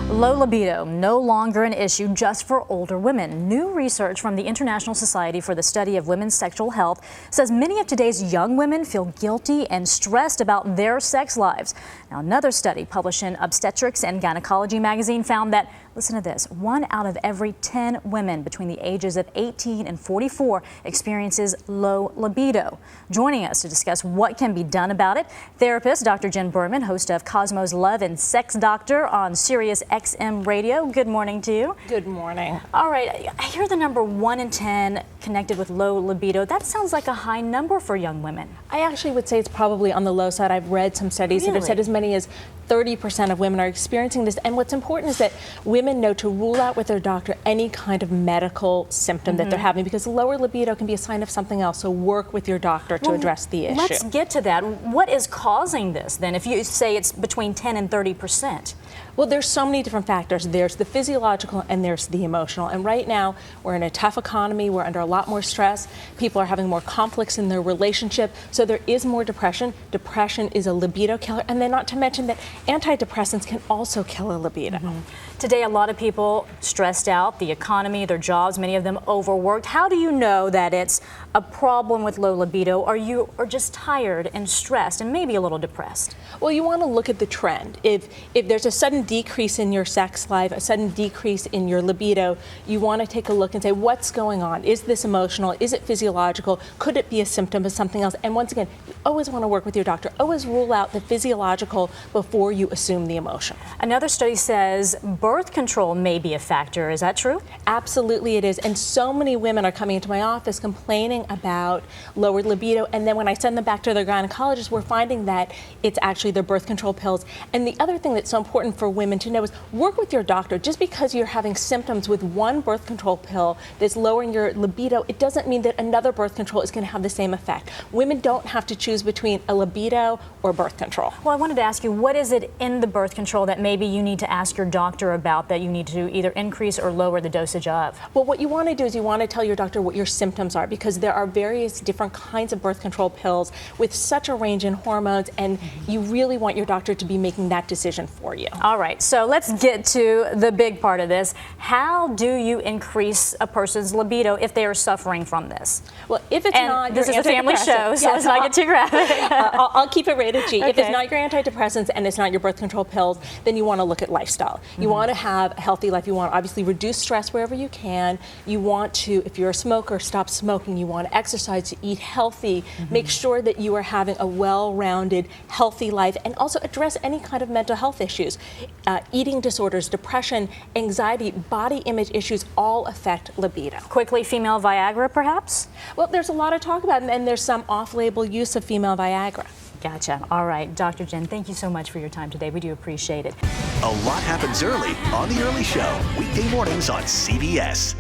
Low libido, no longer an issue just for older women. New research from the International Society for the Study of Women's Sexual Health says many of today's young women feel guilty and stressed about their sex lives. Now, another study published in Obstetrics and Gynecology magazine found that, listen to this, 1 out of every 10 women between the ages of 18 and 44 experiences low libido. Joining us to discuss what can be done about it, therapist Dr. Jenn Berman, host of Cosmo's Love and Sex Doctor on Sirius Radio. Good morning to you. Good morning. All right, I hear the number 1 in 10 connected with low libido. That sounds like a high number for young women. I actually would say it's probably on the low side. I've read some studies that have said as many as 30% of women are experiencing this. And what's important is that women know to rule out with their doctor any kind of medical symptom that they're having, because lower libido can be a sign of something else. So work with your doctor to address the issue. Let's get to that. What is causing this then, if you say it's between 10 and 30%? Well, there's so many different factors. There's the physiological and there's the emotional. And right now, we're in a tough economy. We're under a lot more stress. People are having more conflicts in their relationship. So there is more depression. Depression is a libido killer. And then not to mention that antidepressants can also kill a libido. Today, a lot of people stressed out, the economy, their jobs, many of them overworked. How do you know that it's a problem with low libido, or you are just tired and stressed and maybe a little depressed? Well, you want to look at the trend. If there's a sudden decrease in your sex life, a sudden decrease in your libido, you want to take a look and say, what's going on? Is this emotional? Is it physiological? Could it be a symptom of something else? And once again, you always want to work with your doctor. Always rule out the physiological before you assume the emotional. Another study says birth control may be a factor. Is that true? Absolutely it is. And so many women are coming into my office complaining about lowered libido. And then when I send them back to their gynecologist, we're finding that it's actually their birth control pills. And the other thing that's so important for women to know is work with your doctor. Just because you're having symptoms with one birth control pill that's lowering your libido, it doesn't mean that another birth control is going to have the same effect. Women don't have to choose between a libido or birth control. Well, I wanted to ask you, what is it in the birth control that maybe you need to ask your doctor about, that you need to either increase or lower the dosage of? Well, what you want to do is you want to tell your doctor what your symptoms are, because there are various different kinds of birth control pills with such a range in hormones, and you really want your doctor to be making that decision for you. All right, so let's get to the big part of this. How do you increase a person's libido if they are suffering from this? Well, if it's not this is a family show, so let's not get too graphic. I'll keep it rated G. Okay. If it's not your antidepressants and it's not your birth control pills, then you want to look at lifestyle. You want to have a healthy life. You want to obviously reduce stress wherever you can. You want to, if you're a smoker, stop smoking. You want to exercise, to eat healthy. Make sure that you are having a well-rounded, healthy life, and also address any kind of mental health issues. Eating disorders, depression, anxiety, body image issues all affect libido. Quickly, female Viagra, perhaps? Well, there's a lot to talk about, and there's some off-label use of female Viagra. Gotcha. All right, Dr. Jenn, thank you so much for your time today. We do appreciate it. A lot happens early on The Early Show, weekday mornings on CBS.